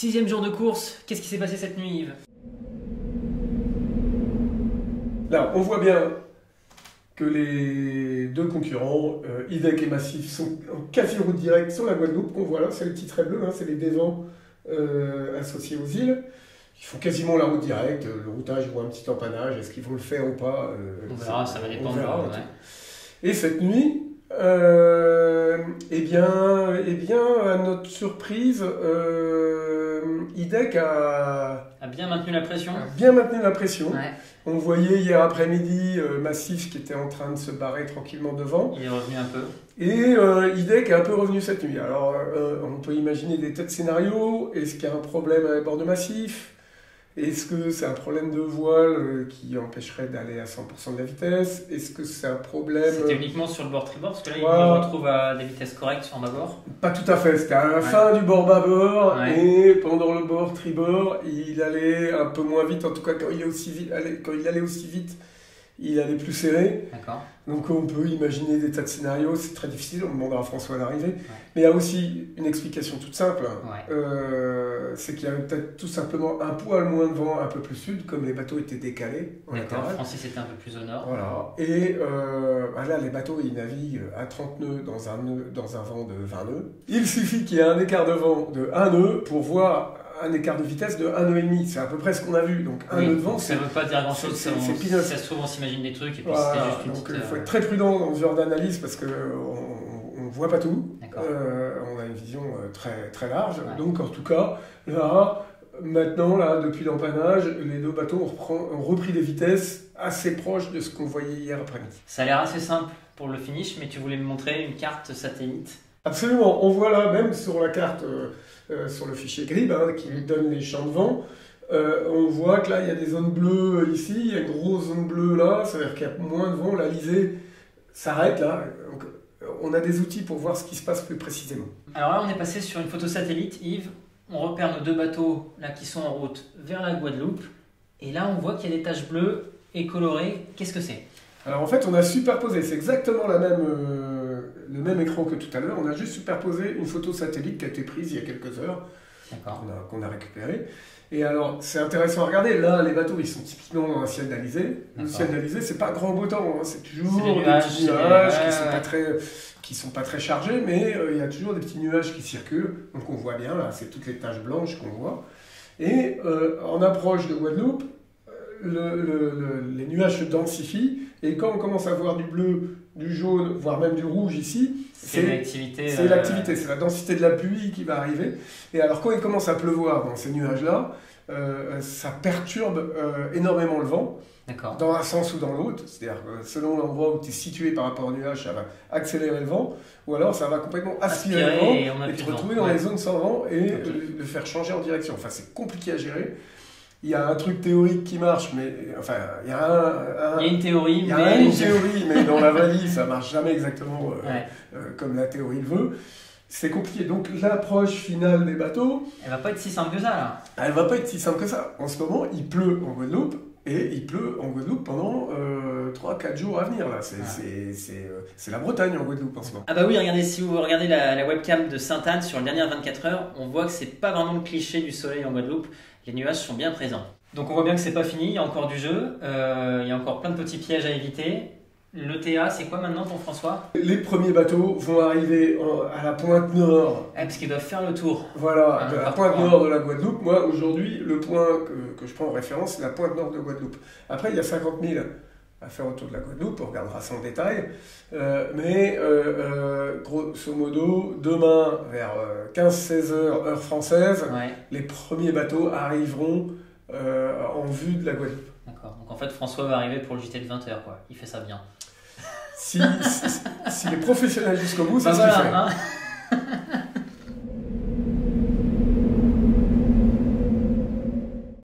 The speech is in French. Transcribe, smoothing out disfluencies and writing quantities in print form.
6e jour de course, qu'est-ce qui s'est passé cette nuit, Yves? Là, on voit bien que les deux concurrents, IDEC et Massif, sont en quasi route directe sur la Guadeloupe, qu'on voit là, c'est les petits traits bleus, hein, c'est les dévents associés aux îles. Ils font quasiment la route directe, le routage voit un petit empannage, est-ce qu'ils vont le faire ou pas on verra, ça va dépendre. Ouais. Et cette nuit, eh bien, à notre surprise, IDEC a bien maintenu la pression. Ouais. On voyait hier après-midi Massif qui était en train de se barrer tranquillement devant. Il est revenu un peu. Et IDEC est un peu revenu cette nuit. Alors, on peut imaginer des tas de scénarios. Est-ce qu'il y a un problème à bord de Massif? Est-ce que c'est un problème de voile qui empêcherait d'aller à 100% de la vitesse? Est-ce que c'est un problème... C'était uniquement sur le bord tribord, parce que là, il se retrouve à des vitesses correctes sur bâbord. Pas tout à fait, c'était à la fin du bord bâbord, et pendant le bord tribord, il allait un peu moins vite. En tout cas, quand il allait aussi vite, il allait plus serré. D'accord. Donc on peut imaginer des tas de scénarios, c'est très difficile, on demandera à François d'arriver. Ouais. Mais il y a aussi une explication toute simple, c'est qu'il y avait peut-être tout simplement un poil moins de vent un peu plus sud, comme les bateaux étaient décalés. D'accord, Francis était un peu plus au nord. Voilà. Et là, les bateaux, ils naviguent à 30 nœuds dans un vent de 20 nœuds. Il suffit qu'il y ait un écart de vent de 1 nœud pour voir un écart de vitesse de 1 nœud et demi. C'est à peu près ce qu'on a vu. Donc un nœud de vent, ça ne veut pas dire grand-chose. Ça se trouve, on s'imagine des trucs et puis c'était juste une donc petite... il faut être très prudent dans ce genre d'analyse parce qu'on ne voit pas tout. On a une vision très, très large. Ouais. Donc en tout cas, là, maintenant, depuis l'empannage, les deux bateaux ont repris des vitesses assez proches de ce qu'on voyait hier après-midi. Ça a l'air assez simple pour le finish, mais tu voulais me montrer une carte satellite. Absolument. On voit là, même sur la carte, sur le fichier GRIB, qui nous donne les champs de vent, on voit que là, il y a des zones bleues ici, il y a une grosse zone bleue là, ça veut dire qu'il y a moins de vent, l'Alizé s'arrête là. Donc, on a des outils pour voir ce qui se passe plus précisément. Alors là, on est passé sur une photo satellite, Yves. On repère nos deux bateaux là qui sont en route vers la Guadeloupe. Et là, on voit qu'il y a des taches bleues et colorées. Qu'est-ce que c'est? Alors en fait, on a superposé, c'est exactement le même écran que tout à l'heure. On a juste superposé une photo satellite qui a été prise il y a quelques heures, qu'on a récupérée. Et alors, c'est intéressant à regarder. Là, les bateaux, ils sont typiquement dans un ciel d'Alizé. Le ciel d'Alizé, c'est pas grand beau temps. C'est toujours des petits nuages qui sont pas très chargés, mais il y a toujours des petits nuages qui circulent. Donc on voit bien, là, c'est toutes les taches blanches qu'on voit. Et en approche de Guadeloupe, les nuages se densifient. Et quand on commence à voir du bleu, du jaune, voire même du rouge ici, c'est l'activité, c'est la densité de la pluie qui va arriver. Et alors quand il commence à pleuvoir dans ces nuages-là, ça perturbe énormément le vent, dans un sens ou dans l'autre. C'est-à-dire que selon l'endroit où tu es situé par rapport au nuage, ça va accélérer le vent, ou alors ça va complètement aspirer le vent et te retrouver dans les zones sans vent et le faire changer en direction. Enfin, c'est compliqué à gérer. Il y a un truc théorique qui marche, mais enfin, il y a une théorie, mais dans la vraie vie, ça marche jamais exactement comme la théorie le veut. C'est compliqué. Donc l'approche finale des bateaux, elle va pas être si simple que ça là. Elle va pas être si simple que ça. En ce moment, il pleut en Guadeloupe et il pleut en Guadeloupe pendant 3-4 jours à venir là. C'est la Bretagne en Guadeloupe en ce moment. Ah bah oui, regardez, si vous regardez la webcam de Sainte-Anne sur les dernières 24 heures, on voit que c'est pas vraiment le cliché du soleil en Guadeloupe. Les nuages sont bien présents. Donc on voit bien que c'est pas fini, il y a encore du jeu, il y a encore plein de petits pièges à éviter. L'ETA, c'est quoi maintenant pour François? Les premiers bateaux vont arriver à la pointe nord. Parce qu'ils doivent faire le tour. Voilà, de la pointe nord de la Guadeloupe. Moi, aujourd'hui, le point que je prends en référence, c'est la pointe nord de Guadeloupe. Après, il y a 50 000 à faire autour de la Guadeloupe, on regardera ça en détail. Mais grosso modo, demain, vers 15-16 heures, heure française, les premiers bateaux arriveront en vue de la Guadeloupe. D'accord, donc en fait, François va arriver pour le JT de 20 heures, quoi. Il fait ça bien. Si les professionnels jusqu'au bout, c'est ce qu'il fait.